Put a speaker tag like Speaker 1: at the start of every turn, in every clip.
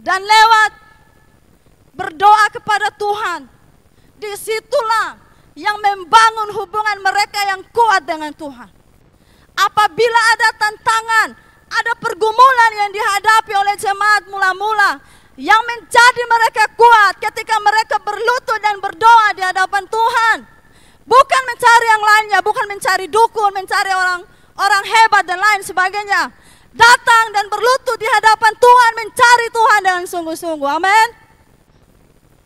Speaker 1: dan lewat berdoa kepada Tuhan, disitulah yang membangun hubungan mereka yang kuat dengan Tuhan. Apabila ada tantangan, ada pergumulan yang dihadapi oleh jemaat mula-mula, yang menjadi mereka kuat ketika mereka berlutut dan berdoa di hadapan Tuhan. Bukan mencari yang lainnya, bukan mencari dukun, mencari orang hebat dan lain sebagainya. Datang dan berlutut di hadapan Tuhan, mencari Tuhan dengan sungguh-sungguh. Amin.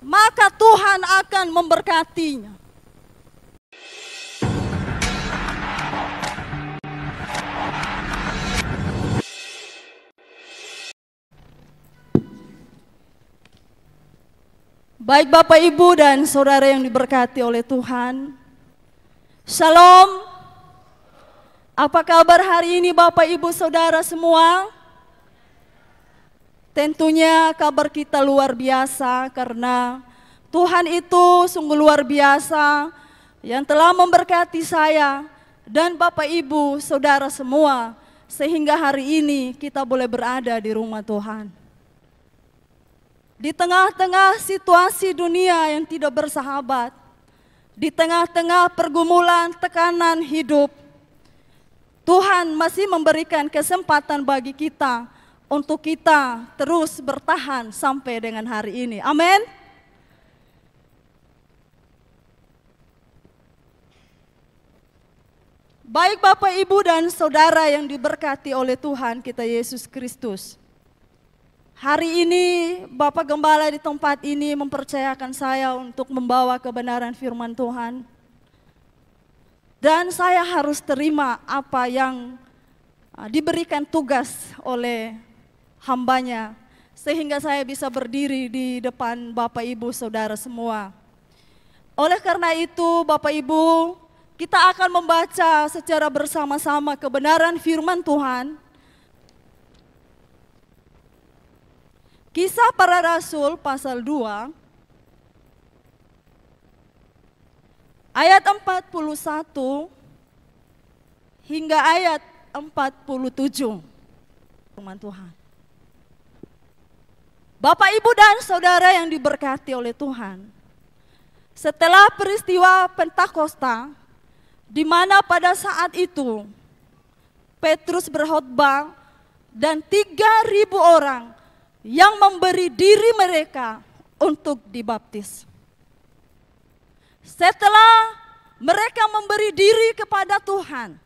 Speaker 1: Maka Tuhan akan memberkatinya. Baik Bapak Ibu dan saudara yang diberkati oleh Tuhan. Shalom. Apa kabar hari ini Bapak Ibu saudara semua? Tentunya kabar kita luar biasa karena Tuhan itu sungguh luar biasa yang telah memberkati saya dan Bapak Ibu saudara semua sehingga hari ini kita boleh berada di rumah Tuhan. Di tengah-tengah situasi dunia yang tidak bersahabat, di tengah-tengah pergumulan tekanan hidup, Tuhan masih memberikan kesempatan bagi kita untuk kita terus bertahan sampai dengan hari ini. Amin. Baik Bapak Ibu dan saudara yang diberkati oleh Tuhan kita Yesus Kristus. Hari ini Bapak Gembala di tempat ini mempercayakan saya untuk membawa kebenaran firman Tuhan. Dan saya harus terima apa yang diberikan tugas oleh hambanya. Sehingga saya bisa berdiri di depan Bapak Ibu saudara semua. Oleh karena itu Bapak Ibu, kita akan membaca secara bersama-sama kebenaran firman Tuhan. Kisah Para Rasul pasal 2 ayat 41 hingga ayat 47. Firman Tuhan. Bapak Ibu dan saudara yang diberkati oleh Tuhan. Setelah peristiwa Pentakosta, di mana pada saat itu Petrus berkhotbah dan 3.000 orang yang memberi diri mereka untuk dibaptis. Setelah mereka memberi diri kepada Tuhan,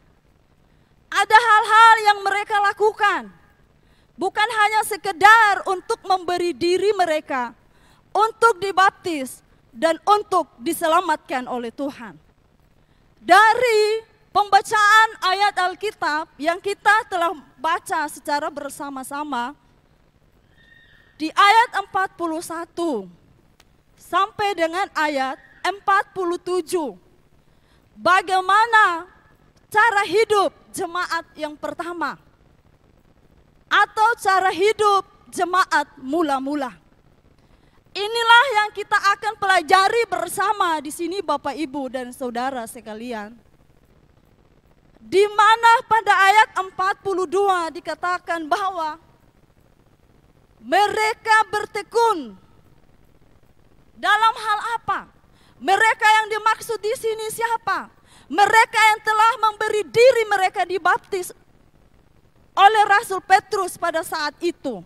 Speaker 1: ada hal-hal yang mereka lakukan. Bukan hanya sekedar untuk memberi diri mereka untuk dibaptis dan untuk diselamatkan oleh Tuhan. Dari pembacaan ayat Alkitab yang kita telah baca secara bersama-sama, di ayat 41 sampai dengan ayat 47, bagaimana cara hidup jemaat yang pertama atau cara hidup jemaat mula-mula. Inilah yang kita akan pelajari bersama di sini Bapak Ibu dan saudara sekalian. Di mana pada ayat 42 dikatakan bahwa mereka bertekun dalam hal apa? Mereka yang dimaksud di sini siapa? Mereka yang telah memberi diri mereka dibaptis oleh Rasul Petrus pada saat itu.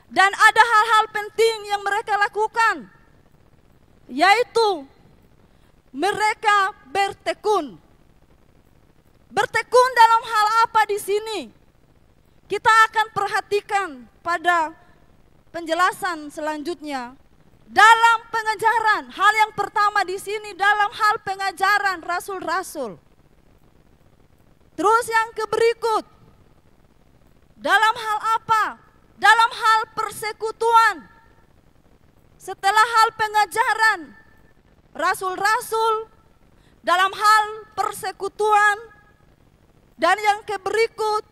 Speaker 1: Dan ada hal-hal penting yang mereka lakukan, yaitu mereka bertekun. Bertekun dalam hal apa di sini? Kita akan perhatikan pada penjelasan selanjutnya dalam pengajaran. Hal yang pertama di sini dalam hal pengajaran rasul-rasul. Terus yang berikut, dalam hal apa? Dalam hal persekutuan. Setelah hal pengajaran rasul-rasul, dalam hal persekutuan, dan yang berikut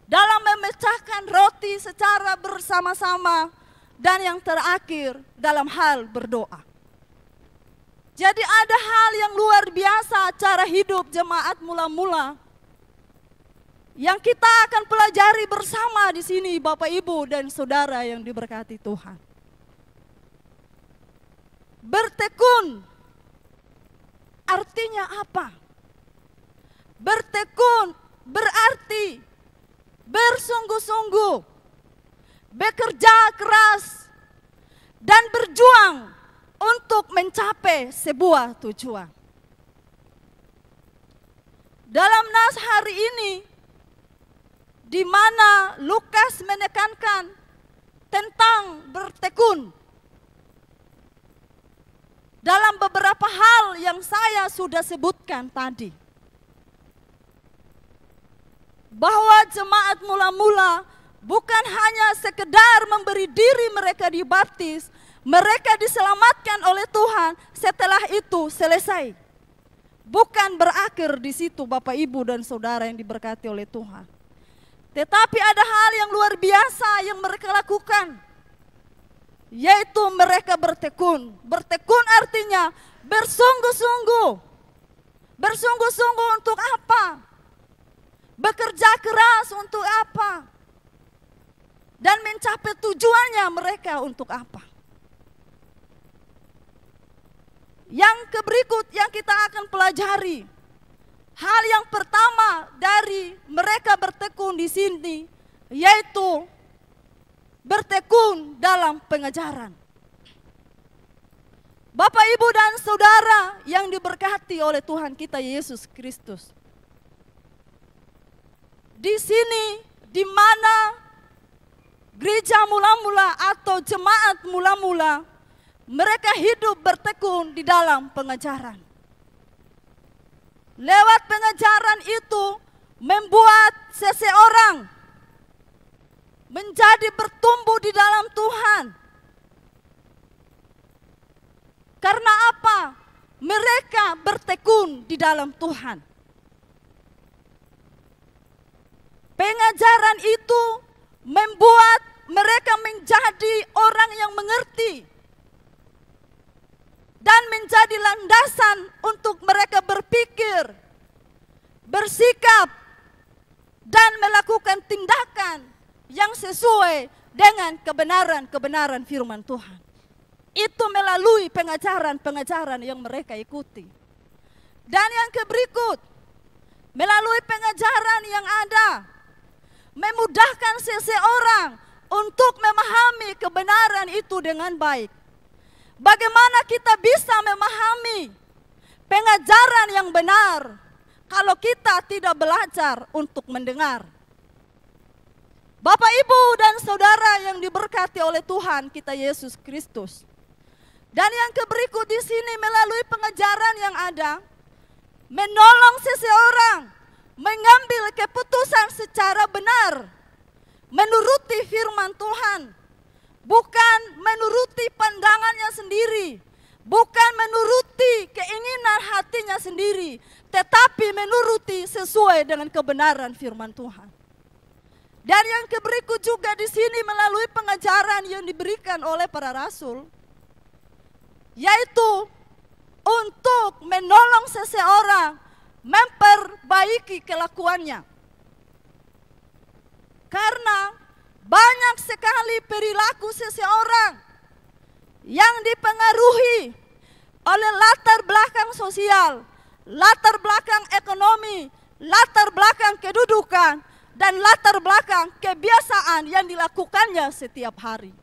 Speaker 1: dalam memecahkan roti secara bersama-sama, dan yang terakhir dalam hal berdoa. Jadi ada hal yang luar biasa cara hidup jemaat mula-mula yang kita akan pelajari bersama di sini, Bapak, Ibu, dan saudara yang diberkati Tuhan. Bertekun artinya apa? Bertekun berarti bersungguh-sungguh, bekerja keras, dan berjuang untuk mencapai sebuah tujuan. Dalam nas hari ini, di mana Lukas menekankan tentang bertekun, dalam beberapa hal yang saya sudah sebutkan tadi, bahwa jemaat mula-mula bukan hanya sekedar memberi diri mereka dibaptis, mereka diselamatkan oleh Tuhan, setelah itu selesai. Bukan berakhir di situ, Bapak, Ibu, dan saudara yang diberkati oleh Tuhan. Tetapi ada hal yang luar biasa yang mereka lakukan, yaitu mereka bertekun. Bertekun artinya bersungguh-sungguh. Bersungguh-sungguh untuk apa? Bekerja keras untuk apa? Dan mencapai tujuannya mereka untuk apa? Yang berikut yang kita akan pelajari, hal yang pertama dari mereka bertekun di sini, yaitu bertekun dalam pengajaran. Bapak, Ibu, dan saudara yang diberkati oleh Tuhan kita Yesus Kristus. Di sini, di mana gereja mula-mula atau jemaat mula-mula, mereka hidup bertekun di dalam pengajaran. Lewat pengajaran itu membuat seseorang menjadi bertumbuh di dalam Tuhan. Karena apa? Mereka bertekun di dalam Tuhan. Pengajaran itu membuat mereka menjadi orang yang mengerti dan menjadi landasan untuk mereka berpikir, bersikap, dan melakukan tindakan yang sesuai dengan kebenaran-kebenaran firman Tuhan. Itu melalui pengajaran-pengajaran yang mereka ikuti. Dan yang berikut, melalui pengajaran yang ada, memudahkan seseorang untuk memahami kebenaran itu dengan baik. Bagaimana kita bisa memahami pengajaran yang benar kalau kita tidak belajar untuk mendengar? Bapak, Ibu, dan saudara yang diberkati oleh Tuhan kita Yesus Kristus. Dan yang berikut di sini melalui pengajaran yang ada, menolong seseorang mengambil keputusan secara benar, menuruti firman Tuhan. Bukan menuruti pandangannya sendiri, bukan menuruti keinginan hatinya sendiri, tetapi menuruti sesuai dengan kebenaran firman Tuhan. Dan yang berikut juga di sini melalui pengajaran yang diberikan oleh para rasul, yaitu untuk menolong seseorang memperbaiki kelakuannya. Karena banyak sekali perilaku seseorang yang dipengaruhi oleh latar belakang sosial, latar belakang ekonomi, latar belakang kedudukan, dan latar belakang kebiasaan yang dilakukannya setiap hari.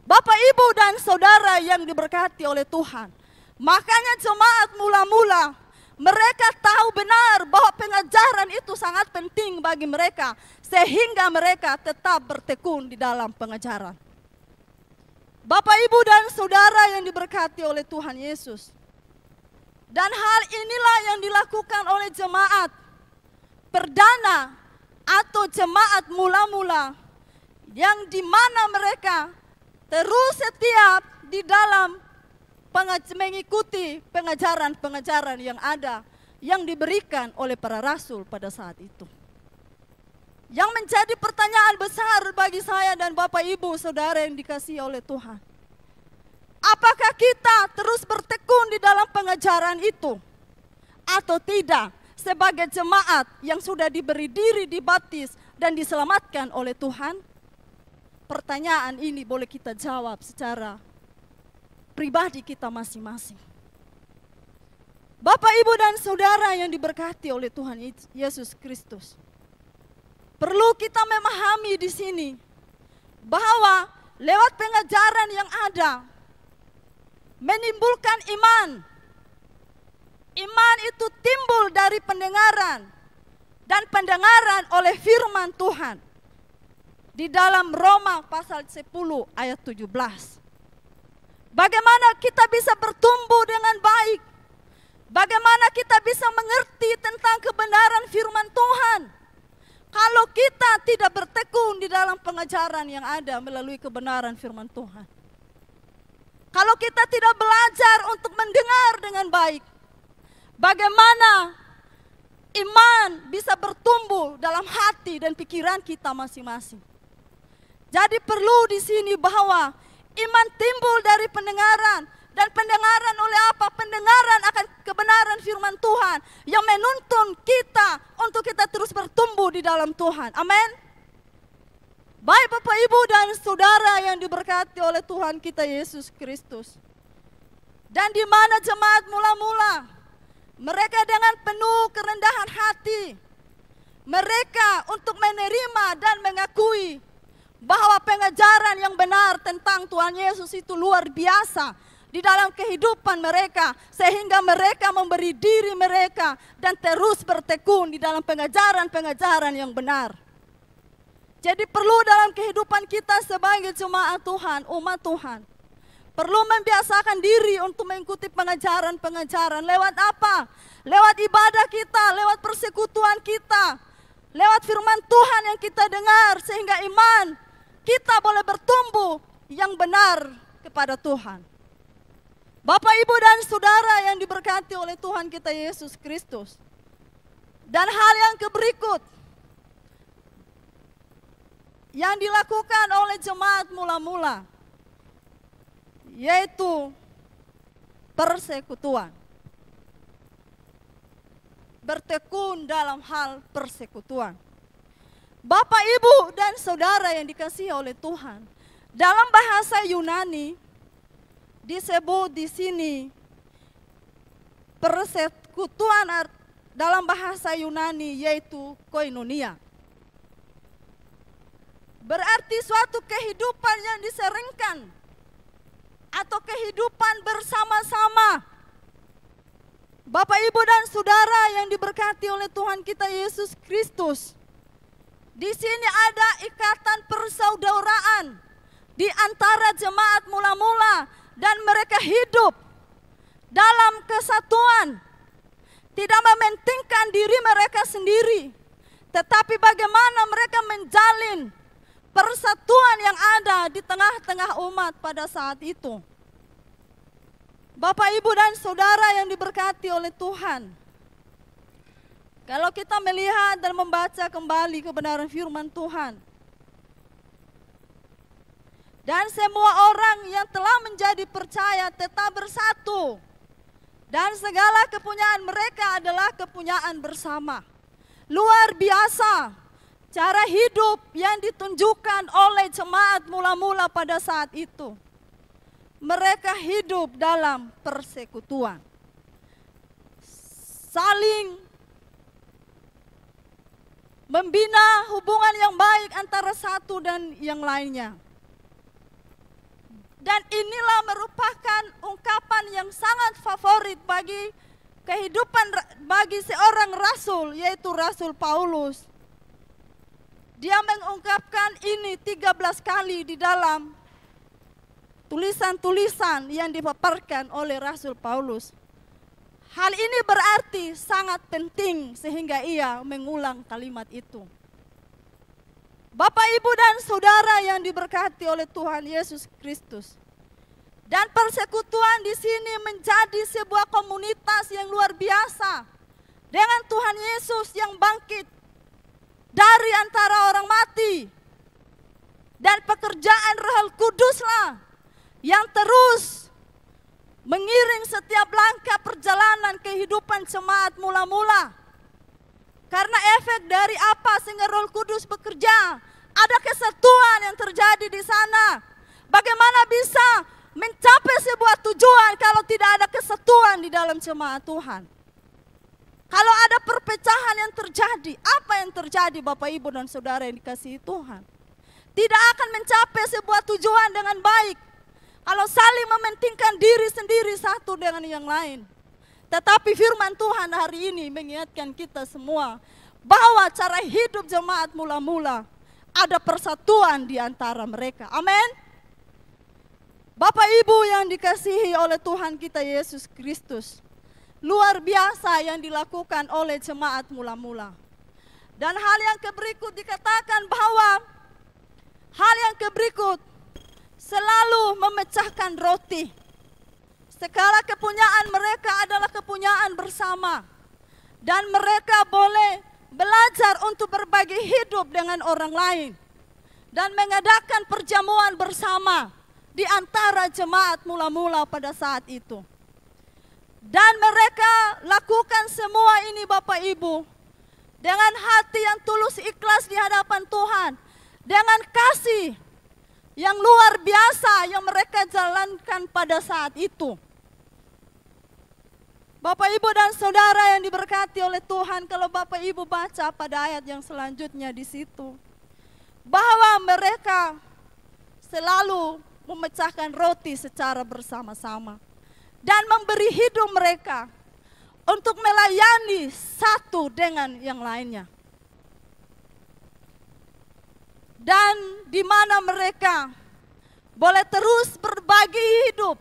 Speaker 1: Bapak, Ibu, dan saudara yang diberkati oleh Tuhan, makanya jemaat mula-mula mereka tahu benar bahwa pengajaran itu sangat penting bagi mereka, sehingga mereka tetap bertekun di dalam pengajaran. Bapak, Ibu, dan saudara yang diberkati oleh Tuhan Yesus. Dan hal inilah yang dilakukan oleh jemaat perdana atau jemaat mula-mula, yang dimana mereka terus setiap di dalam mengikuti pengajaran-pengajaran yang ada, yang diberikan oleh para rasul pada saat itu. Yang menjadi pertanyaan besar bagi saya dan Bapak, Ibu, saudara yang dikasihi oleh Tuhan, apakah kita terus bertekun di dalam pengajaran itu atau tidak? sebagai jemaat yang sudah diberi diri, dibaptis, dan diselamatkan oleh Tuhan? Pertanyaan ini boleh kita jawab secara pribadi kita masing-masing. Bapak, Ibu, dan Saudara yang diberkati oleh Tuhan Yesus Kristus, perlu kita memahami di sini bahwa lewat pengajaran yang ada menimbulkan iman. Iman itu timbul dari pendengaran, dan pendengaran oleh firman Tuhan. Di dalam Roma pasal 10 ayat 17. Bagaimana kita bisa bertumbuh dengan baik? Bagaimana kita bisa mengerti tentang kebenaran firman Tuhan kalau kita tidak bertekun di dalam pengajaran yang ada melalui kebenaran firman Tuhan? Kalau kita tidak belajar untuk mendengar dengan baik, bagaimana iman bisa bertumbuh dalam hati dan pikiran kita masing-masing? Jadi perlu di sini bahwa iman timbul dari pendengaran, dan pendengaran oleh apa? Pendengaran akan kebenaran firman Tuhan yang menuntun kita untuk kita terus bertumbuh di dalam Tuhan. Amin. Baik Bapak, Ibu, dan Saudara yang diberkati oleh Tuhan kita Yesus Kristus. Dan di mana jemaat mula-mula, mereka dengan penuh kerendahan hati, mereka untuk menerima dan mengakui bahwa pengajaran yang benar tentang Tuhan Yesus itu luar biasa di dalam kehidupan mereka, sehingga mereka memberi diri mereka dan terus bertekun di dalam pengajaran-pengajaran yang benar. Jadi perlu dalam kehidupan kita sebagai jemaat Tuhan, umat Tuhan, perlu membiasakan diri untuk mengikuti pengajaran-pengajaran. Lewat apa? Lewat ibadah kita, lewat persekutuan kita, lewat firman Tuhan yang kita dengar, sehingga iman kita boleh bertumbuh yang benar kepada Tuhan. Bapak, Ibu, dan Saudara yang diberkati oleh Tuhan kita Yesus Kristus. Dan hal yang berikut yang dilakukan oleh jemaat mula-mula, yaitu persekutuan. Bertekun dalam hal persekutuan. Bapak, Ibu, dan Saudara yang dikasihi oleh Tuhan, dalam bahasa Yunani disebut di sini persekutuan dalam bahasa Yunani yaitu koinonia. Berarti suatu kehidupan yang diseringkan atau kehidupan bersama-sama. Bapak, Ibu, dan Saudara yang diberkati oleh Tuhan kita Yesus Kristus, di sini ada ikatan persaudaraan di antara jemaat mula-mula, dan mereka hidup dalam kesatuan, tidak mementingkan diri mereka sendiri, tetapi bagaimana mereka menjalin persatuan yang ada di tengah-tengah umat pada saat itu. Bapak, Ibu, dan Saudara yang diberkati oleh Tuhan, kalau kita melihat dan membaca kembali kebenaran firman Tuhan, dan semua orang yang telah menjadi percaya tetap bersatu, dan segala kepunyaan mereka adalah kepunyaan bersama. Luar biasa cara hidup yang ditunjukkan oleh jemaat mula-mula pada saat itu. Mereka hidup dalam persekutuan, saling membina hubungan yang baik antara satu dan yang lainnya. Dan inilah merupakan ungkapan yang sangat favorit bagi kehidupan bagi seorang rasul, yaitu Rasul Paulus. Dia mengungkapkan ini 13 kali di dalam tulisan-tulisan yang dipaparkan oleh Rasul Paulus. Hal ini berarti sangat penting sehingga ia mengulang kalimat itu. Bapak, Ibu, dan Saudara yang diberkati oleh Tuhan Yesus Kristus. Dan persekutuan di sini menjadi sebuah komunitas yang luar biasa dengan Tuhan Yesus yang bangkit dari antara orang mati. Dan pekerjaan Roh Kuduslah yang terus mengiring setiap langkah perjalanan kehidupan jemaat mula-mula. Karena efek dari apa sehingga Roh Kudus bekerja? Ada kesatuan yang terjadi di sana. Bagaimana bisa mencapai sebuah tujuan kalau tidak ada kesatuan di dalam jemaat Tuhan? Kalau ada perpecahan yang terjadi, apa yang terjadi Bapak Ibu dan Saudara yang dikasihi Tuhan? Tidak akan mencapai sebuah tujuan dengan baik kalau saling mementingkan diri sendiri satu dengan yang lain. Tetapi firman Tuhan hari ini mengingatkan kita semua bahwa cara hidup jemaat mula-mula ada persatuan di antara mereka. Amin. Bapak Ibu yang dikasihi oleh Tuhan kita Yesus Kristus, luar biasa yang dilakukan oleh jemaat mula-mula. Dan hal yang berikut dikatakan bahwa hal yang berikut selalu memecahkan roti. Segala kepunyaan mereka adalah kepunyaan bersama. Dan mereka boleh belajar untuk berbagi hidup dengan orang lain. Dan mengadakan perjamuan bersama di antara jemaat mula-mula pada saat itu. Dan mereka lakukan semua ini Bapak Ibu dengan hati yang tulus ikhlas di hadapan Tuhan. Dengan kasih yang luar biasa yang mereka jalankan pada saat itu. Bapak Ibu dan Saudara yang diberkati oleh Tuhan, kalau Bapak Ibu baca pada ayat yang selanjutnya di situ, bahwa mereka selalu memecahkan roti secara bersama-sama dan memberi hidup mereka untuk melayani satu dengan yang lainnya. Dan di mana mereka boleh terus berbagi hidup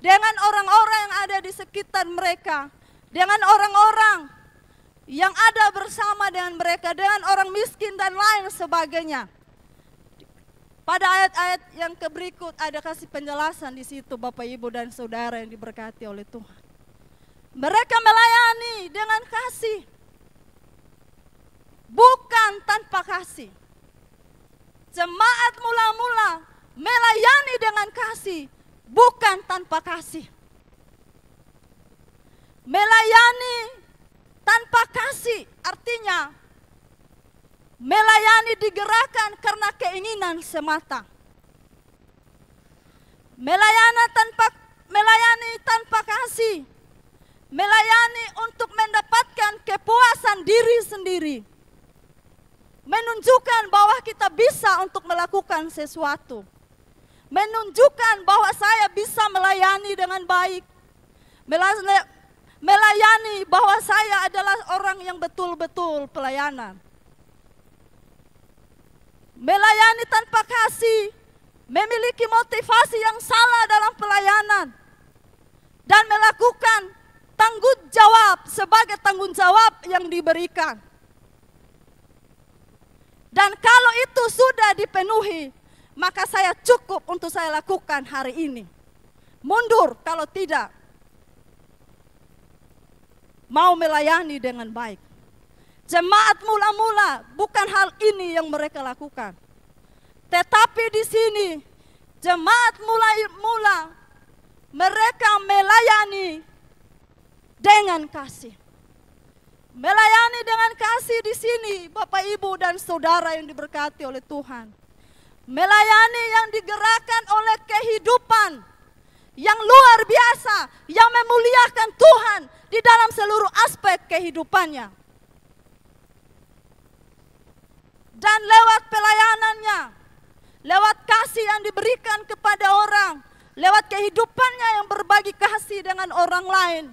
Speaker 1: dengan orang-orang yang ada di sekitar mereka, dengan orang-orang yang ada bersama dengan mereka, dengan orang miskin dan lain sebagainya. Pada ayat-ayat yang berikut ada kasih penjelasan di situ Bapak Ibu dan Saudara yang diberkati oleh Tuhan. Mereka melayani dengan kasih, bukan tanpa kasih. Jemaat mula-mula melayani dengan kasih, bukan tanpa kasih. Melayani tanpa kasih artinya melayani digerakkan karena keinginan semata. Melayani tanpa kasih, melayani untuk mendapatkan kepuasan diri sendiri. Menunjukkan bahwa kita bisa untuk melakukan sesuatu. Menunjukkan bahwa saya bisa melayani dengan baik. Melayani bahwa saya adalah orang yang betul-betul pelayanan. Melayani tanpa kasih, memiliki motivasi yang salah dalam pelayanan. Dan melakukan tanggung jawab sebagai tanggung jawab yang diberikan. Dan kalau itu sudah dipenuhi, maka saya cukup untuk saya lakukan hari ini. Mundur kalau tidak. Mau melayani dengan baik. Jemaat mula-mula bukan hal ini yang mereka lakukan. Tetapi di sini jemaat mula-mula mereka melayani dengan kasih. Melayani dengan kasih di sini Bapak Ibu dan Saudara yang diberkati oleh Tuhan. Melayani yang digerakkan oleh kehidupan yang luar biasa, yang memuliakan Tuhan di dalam seluruh aspek kehidupannya. Dan lewat pelayanannya, lewat kasih yang diberikan kepada orang, lewat kehidupannya yang berbagi kasih dengan orang lain,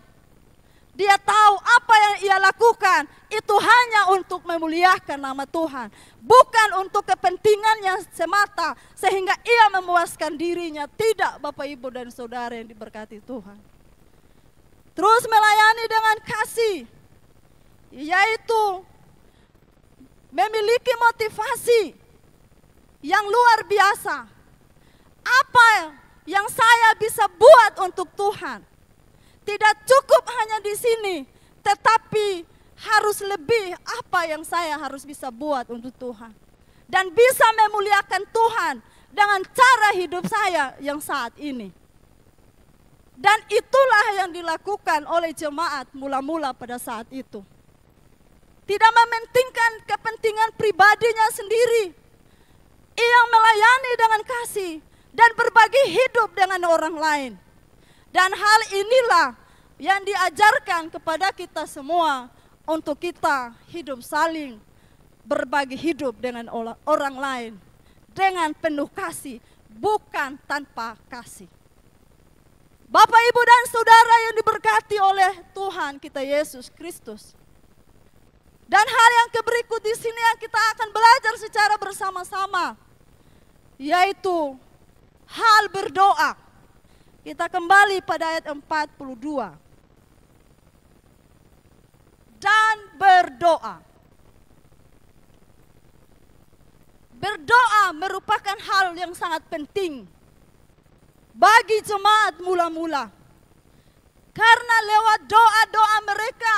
Speaker 1: dia tahu apa yang ia lakukan itu hanya untuk memuliakan nama Tuhan. Bukan untuk kepentingannya semata sehingga ia memuaskan dirinya. Tidak Bapak Ibu dan Saudara yang diberkati Tuhan. Terus melayani dengan kasih, yaitu memiliki motivasi yang luar biasa. Apa yang saya bisa buat untuk Tuhan? Tidak cukup hanya di sini, tetapi harus lebih apa yang saya harus bisa buat untuk Tuhan. Dan bisa memuliakan Tuhan dengan cara hidup saya yang saat ini. Dan itulah yang dilakukan oleh jemaat mula-mula pada saat itu. tidak mementingkan kepentingan pribadinya sendiri. Ia melayani dengan kasih dan berbagi hidup dengan orang lain. Dan hal inilah yang diajarkan kepada kita semua untuk kita hidup saling berbagi hidup dengan orang lain dengan penuh kasih, bukan tanpa kasih. Bapak, Ibu, dan Saudara yang diberkati oleh Tuhan kita Yesus Kristus. Dan hal yang berikut di sini yang kita akan belajar secara bersama-sama, yaitu hal berdoa. Kita kembali pada ayat 42. Dan berdoa. Berdoa merupakan hal yang sangat penting bagi jemaat mula-mula. Karena lewat doa-doa mereka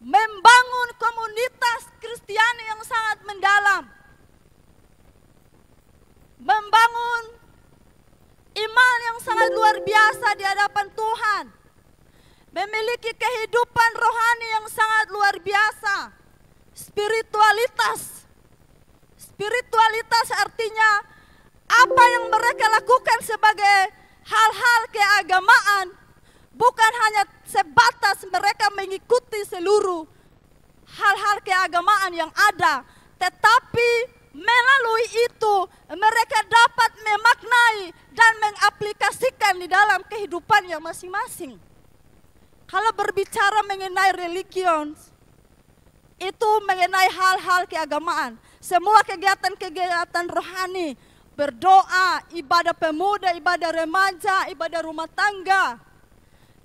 Speaker 1: membangun komunitas Kristiani yang sangat mendalam. Membangun iman yang sangat luar biasa di hadapan Tuhan. Memiliki kehidupan rohani yang sangat luar biasa. Spiritualitas. Spiritualitas artinya apa yang mereka lakukan sebagai hal-hal keagamaan bukan hanya sebatas mereka mengikuti seluruh hal-hal keagamaan yang ada, tetapi melalui itu mereka dapat memaknai dan mengaplikasikan di dalam kehidupannya masing-masing. Kalau berbicara mengenai religion, itu mengenai hal-hal keagamaan. Semua kegiatan-kegiatan rohani, berdoa, ibadah pemuda, ibadah remaja, ibadah rumah tangga,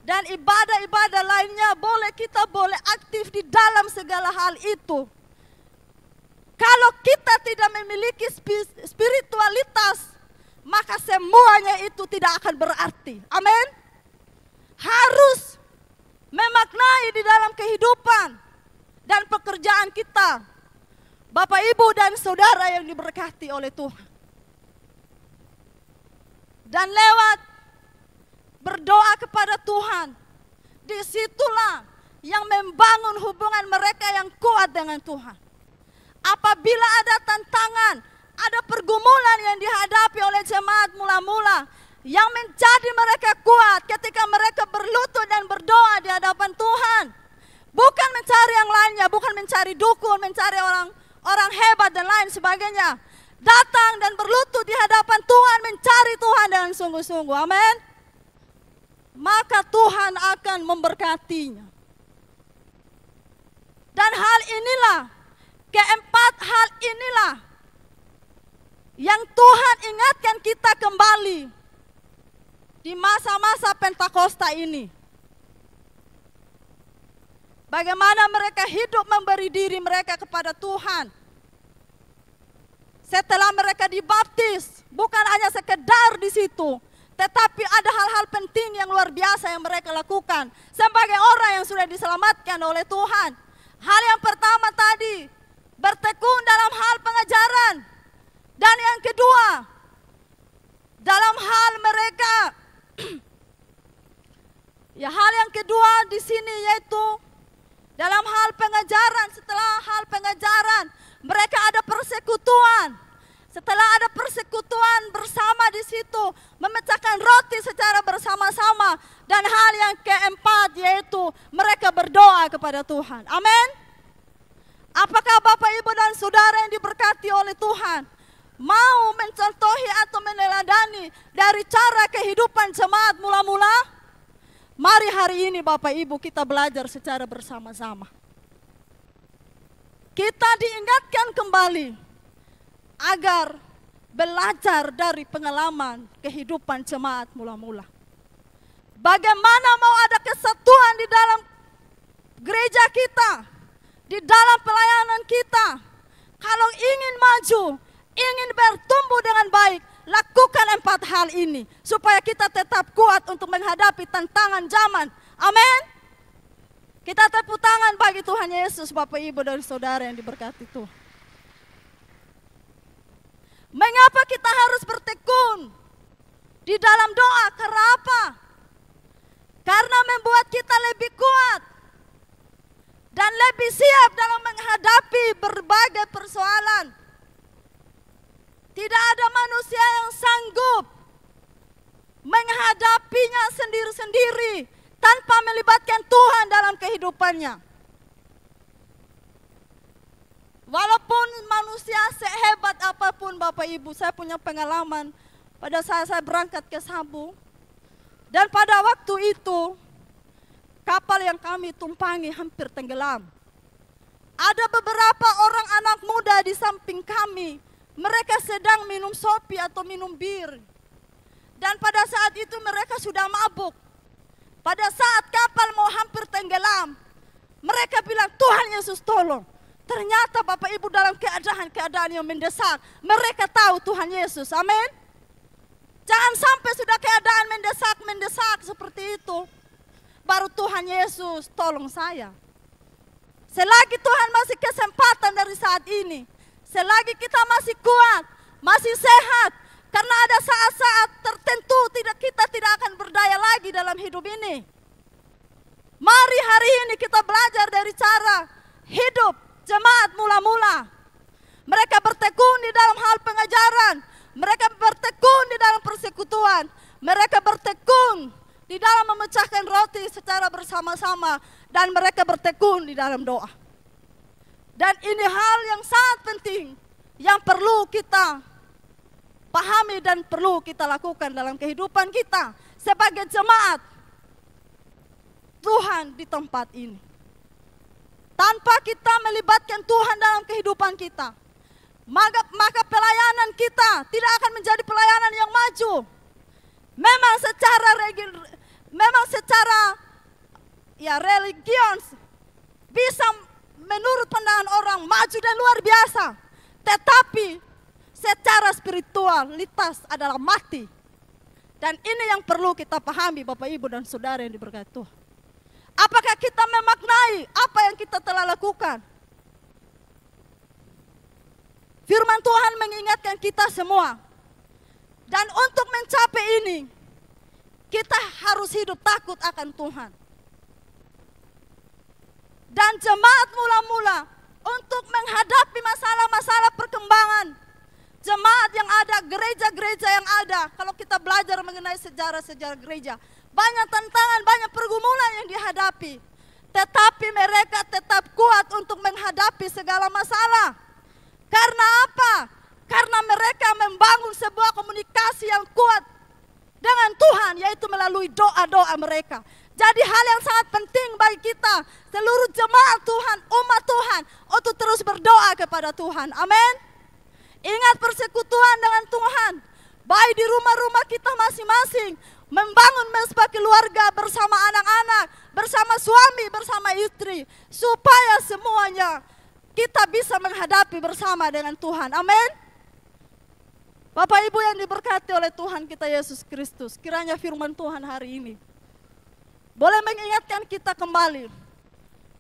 Speaker 1: dan ibadah-ibadah lainnya kita boleh aktif di dalam segala hal itu. Kalau kita tidak memiliki spiritualitas, maka semuanya itu tidak akan berarti. Amin. Harus memaknai di dalam kehidupan dan pekerjaan kita, Bapak, Ibu, dan Saudara yang diberkati oleh Tuhan. Dan lewat berdoa kepada Tuhan, disitulah yang membangun hubungan mereka yang kuat dengan Tuhan. Apabila ada tantangan, ada pergumulan yang dihadapi oleh jemaat mula-mula, yang menjadi mereka kuat ketika mereka berlutut dan berdoa di hadapan Tuhan. Bukan mencari yang lainnya, bukan mencari dukun, mencari orang hebat dan lain sebagainya. Datang dan berlutut di hadapan Tuhan, mencari Tuhan dengan sungguh-sungguh. Amin. Maka Tuhan akan memberkatinya. Dan hal inilah, keempat hal inilah yang Tuhan ingatkan kita kembali di masa-masa Pentakosta ini. Bagaimana mereka hidup memberi diri mereka kepada Tuhan. Setelah mereka dibaptis, bukan hanya sekedar di situ, tetapi ada hal-hal penting yang luar biasa yang mereka lakukan sebagai orang yang sudah diselamatkan oleh Tuhan. Hal yang pertama tadi, bertekun dalam hal pengajaran. Dan yang kedua, dalam hal mereka, hal yang kedua di sini yaitu dalam hal pengajaran. Setelah hal pengajaran, mereka ada persekutuan. Setelah ada persekutuan bersama di situ, memecahkan roti secara bersama-sama. Dan hal yang keempat yaitu mereka berdoa kepada Tuhan. Amin. Apakah Bapak, Ibu, dan Saudara yang diberkati oleh Tuhan mau mencontohi atau meneladani dari cara kehidupan jemaat mula-mula? Mari hari ini Bapak Ibu kita belajar secara bersama-sama. Kita diingatkan kembali agar belajar dari pengalaman kehidupan jemaat mula-mula. Bagaimana mau ada kesatuan di dalam gereja kita, di dalam pelayanan kita. Kalau ingin maju, ingin bertumbuh dengan baik, lakukan 4 hal ini supaya kita tetap kuat untuk menghadapi tantangan zaman. Amin. Kita tepuk tangan bagi Tuhan Yesus, Bapak, Ibu, dan Saudara yang diberkati Tuhan. Mengapa kita harus bertekun di dalam doa? Karena apa? Karena membuat kita lebih kuat dan lebih siap dalam menghadapi berbagai persoalan. Tidak ada manusia yang sanggup menghadapinya sendiri-sendiri tanpa melibatkan Tuhan dalam kehidupannya. Walaupun manusia sehebat apapun Bapak Ibu, saya punya pengalaman pada saat saya berangkat ke Sabu. Dan pada waktu itu, kapal yang kami tumpangi hampir tenggelam. Ada beberapa orang anak muda di samping kami, mereka sedang minum sopi atau minum bir. Dan pada saat itu mereka sudah mabuk. Pada saat kapal mau hampir tenggelam, mereka bilang, Tuhan Yesus tolong. Ternyata Bapak Ibu dalam keadaan yang mendesak, mereka tahu Tuhan Yesus, amin. Jangan sampai sudah keadaan mendesak seperti itu, baru Tuhan Yesus tolong saya. Selagi Tuhan masih kesempatan dari saat ini, selagi kita masih kuat, masih sehat, karena ada saat-saat tertentu kita tidak akan berdaya lagi dalam hidup ini. Mari hari ini kita belajar dari cara hidup jemaat mula-mula. Mereka bertekun di dalam hal pengajaran, mereka bertekun di dalam persekutuan, mereka bertekun di dalam memecahkan roti secara bersama-sama, dan mereka bertekun di dalam doa. Dan ini hal yang sangat penting yang perlu kita pahami dan perlu kita lakukan dalam kehidupan kita sebagai jemaat Tuhan di tempat ini. Tanpa kita melibatkan Tuhan dalam kehidupan kita, maka pelayanan kita tidak akan menjadi pelayanan yang maju. Memang secara religius bisa menurut pandangan orang maju dan luar biasa, tetapi secara spiritualitas adalah mati. Dan ini yang perlu kita pahami Bapak Ibu dan Saudara yang diberkati Tuhan. Apakah kita memaknai apa yang kita telah lakukan? Firman Tuhan mengingatkan kita semua. Dan untuk mencapai ini, kita harus hidup takut akan Tuhan. Dan jemaat mula-mula untuk menghadapi masalah-masalah perkembangan jemaat yang ada, gereja-gereja yang ada. Kalau kita belajar mengenai sejarah-sejarah gereja, banyak tantangan, banyak pergumulan yang dihadapi. Tetapi mereka tetap kuat untuk menghadapi segala masalah. Karena apa? Karena mereka membangun sebuah komunikasi yang kuat dengan Tuhan, yaitu melalui doa-doa mereka. Jadi hal yang sangat penting bagi kita, seluruh jemaat Tuhan, umat Tuhan, untuk terus berdoa kepada Tuhan. Amin. Ingat persekutuan dengan Tuhan, baik di rumah-rumah kita masing-masing, membangun mesbah keluarga bersama anak-anak, bersama suami, bersama istri, supaya semuanya kita bisa menghadapi bersama dengan Tuhan. Amin. Bapak Ibu yang diberkati oleh Tuhan kita Yesus Kristus, kiranya firman Tuhan hari ini boleh mengingatkan kita kembali.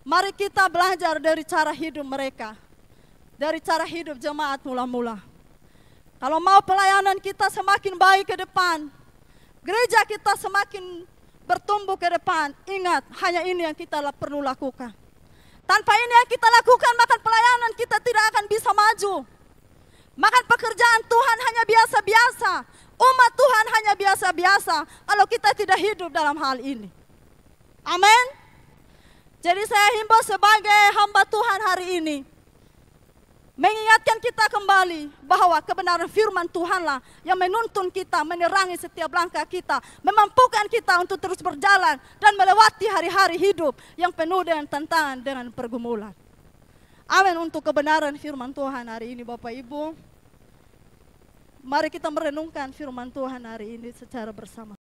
Speaker 1: Mari kita belajar dari cara hidup mereka, dari cara hidup jemaat mula-mula. Kalau mau pelayanan kita semakin baik ke depan, gereja kita semakin bertumbuh ke depan, ingat, hanya ini yang kita perlu lakukan. Tanpa ini yang kita lakukan, maka pelayanan kita tidak akan bisa maju. Maka pekerjaan Tuhan hanya biasa-biasa, umat Tuhan hanya biasa-biasa kalau kita tidak hidup dalam hal ini. Amin. Jadi saya himbau sebagai hamba Tuhan hari ini, mengingatkan kita kembali bahwa kebenaran firman Tuhanlah yang menuntun kita, menerangi setiap langkah kita, memampukan kita untuk terus berjalan dan melewati hari-hari hidup yang penuh dengan tantangan, dengan pergumulan. Amin. Untuk kebenaran firman Tuhan hari ini Bapak Ibu, mari kita merenungkan firman Tuhan hari ini secara bersama.